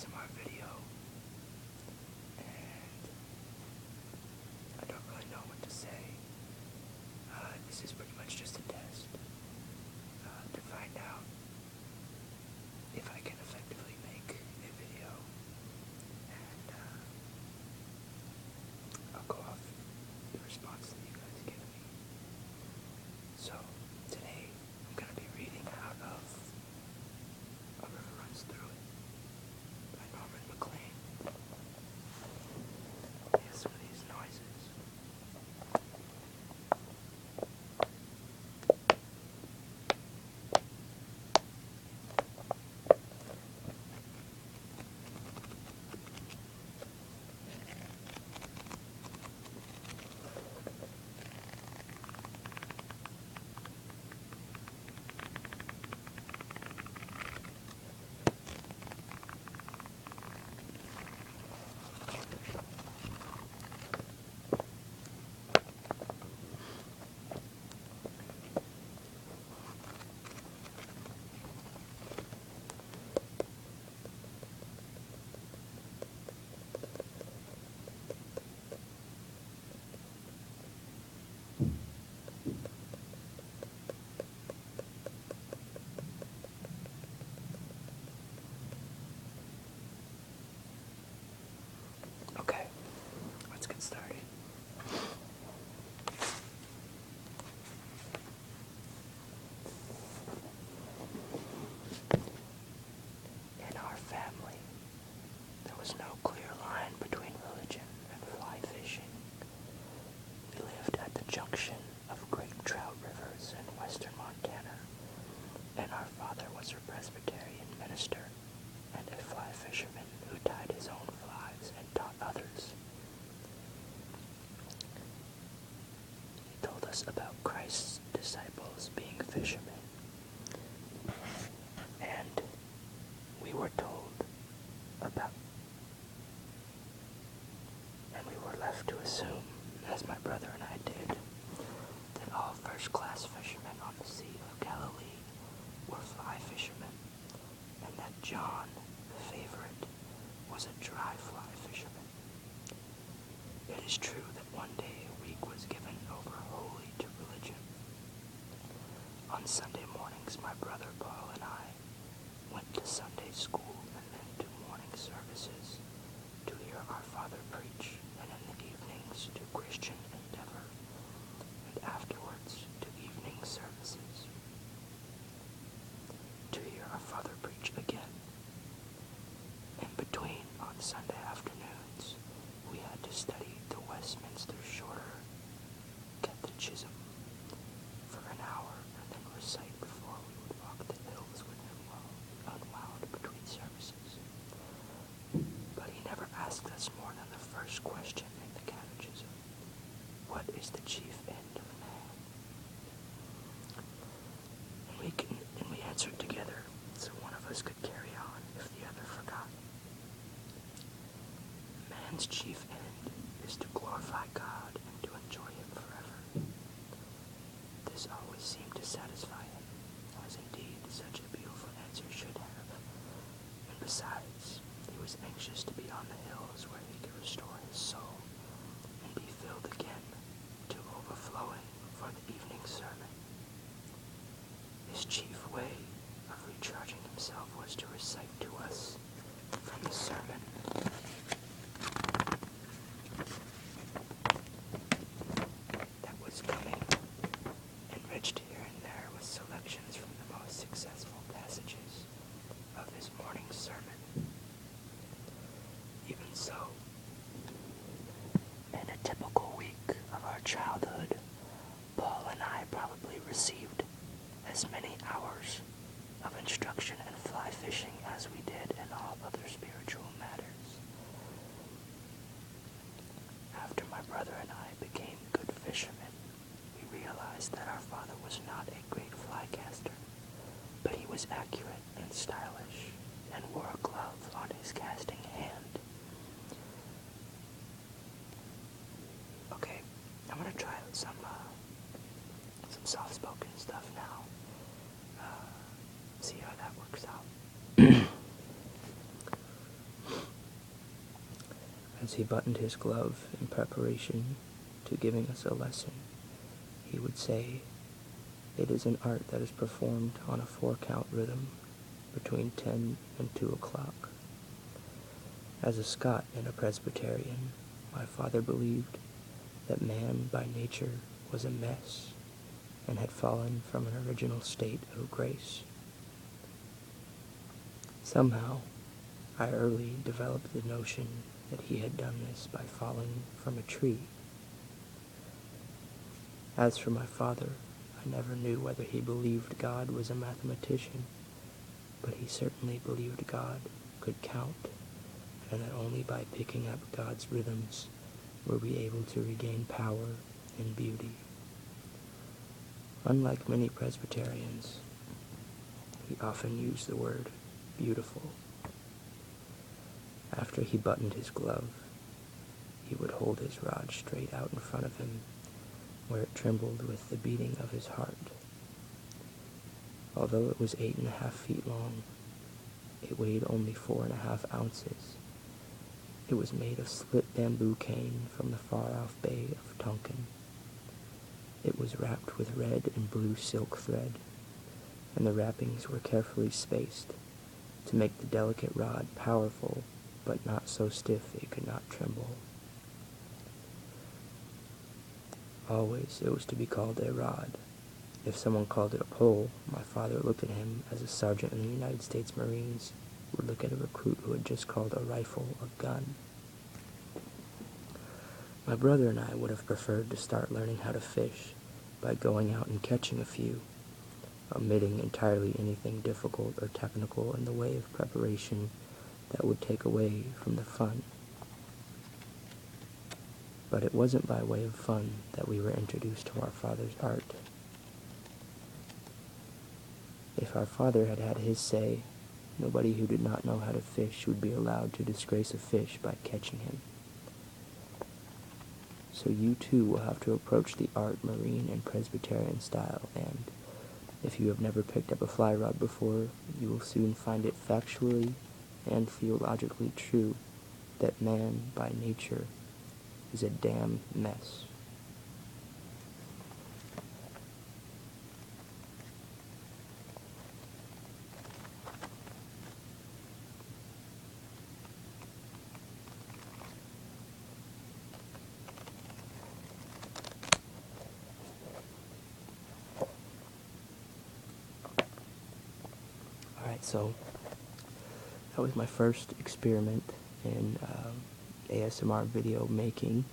ASMR video, and I don't really know what to say. This is pretty much just a test to find out if I can effectively make a video, and I'll go off the response that you guys give me. So, today I'm going to be reading out of A River Runs Through It by Norman Maclean. Here's some of these noises. Okay, let's get started. In our family, there was no clear line between religion and fly fishing. We lived at the junction of great trout rivers in western Montana, and our father was a Presbyterian minister and a fly fisherman who tied his own flies and taught others. He told us about Christ's disciples being fishermen, and we were left to assume, as my brother and I did, that all first-class fishermen on the Sea of Galilee were fly fishermen, and that John, the favorite, was a dry fly fisherman. It is true that one day a week was given over wholly to religion. On Sunday mornings, my brother Paul and I went to Sunday school and then to morning services to hear our Father preach, and in the evenings to Christian Endeavor, and afterwards to evening services to hear our Father preach again. In between, on Sunday afternoons, we had to study the Westminster Shorter Catechism for an hour and then recite before we would walk the hills with him while unwound between services. But he never asked us more than the first question in the catechism: what is the chief end of man? And we answered together, so one of us could carry on if the other forgot. Man's chief end is to glorify God and to enjoy him forever. This always seemed to satisfy him, as indeed such a beautiful answer should have. And besides, he was anxious to be on the hills where he could restore his soul and be filled again to overflowing for the evening sermon. His chief way of recharging himself was to recite to us from the sermon that was coming, enriched here and there with selections from the most successful passages of his morning sermon. Even so, in a typical week of our childhood, Paul and I probably received as many hours of instruction in fly fishing as we did in all other spiritual matters. After my brother and I became good fishermen, we realized that our father was not a great fly caster, but he was accurate and stylish and wore a glove on his casting hand. Okay, I'm gonna try out some soft-spoken stuff now. See how that works out. As he buttoned his glove in preparation to giving us a lesson, he would say, "It is an art that is performed on a 4-count rhythm between 10 and 2 o'clock. As a Scot and a Presbyterian, my father believed that man by nature was a mess and had fallen from an original state of grace. Somehow, I early developed the notion that he had done this by falling from a tree. As for my father, I never knew whether he believed God was a mathematician, but he certainly believed God could count, and that only by picking up God's rhythms were we able to regain power and beauty. Unlike many Presbyterians, he often used the word beautiful. After he buttoned his glove, he would hold his rod straight out in front of him, where it trembled with the beating of his heart. Although it was 8.5 feet long, it weighed only 4.5 ounces. It was made of split bamboo cane from the far-off bay of Tonkin. It was wrapped with red and blue silk thread, and the wrappings were carefully spaced to make the delicate rod powerful, but not so stiff it could not tremble. Always it was to be called a rod. If someone called it a pole, my father looked at him as a sergeant in the United States Marines would look at a recruit who had just called a rifle a gun. My brother and I would have preferred to start learning how to fish by going out and catching a few, omitting entirely anything difficult or technical in the way of preparation that would take away from the fun. But it wasn't by way of fun that we were introduced to our father's art. If our father had had his say, nobody who did not know how to fish would be allowed to disgrace a fish by catching him. So you too will have to approach the art Marine and Presbyterian style, and if you have never picked up a fly rod before, you will soon find it factually and theologically true that man by nature is a damn mess. Alright, so that was my first experiment in ASMR video making.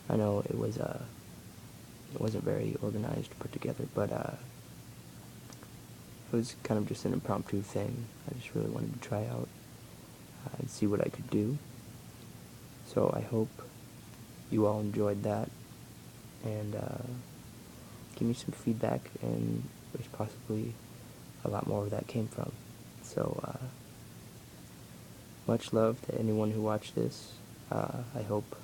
I know it wasn't very organized, put together, but it was kind of just an impromptu thing. I just really wanted to try out and see what I could do. So I hope you all enjoyed that, and give me some feedback, and there's possibly a lot more where that came from. So much love to anyone who watched this. I hope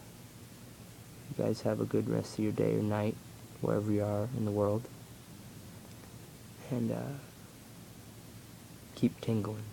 you guys have a good rest of your day or night, wherever you are in the world. And keep tingling.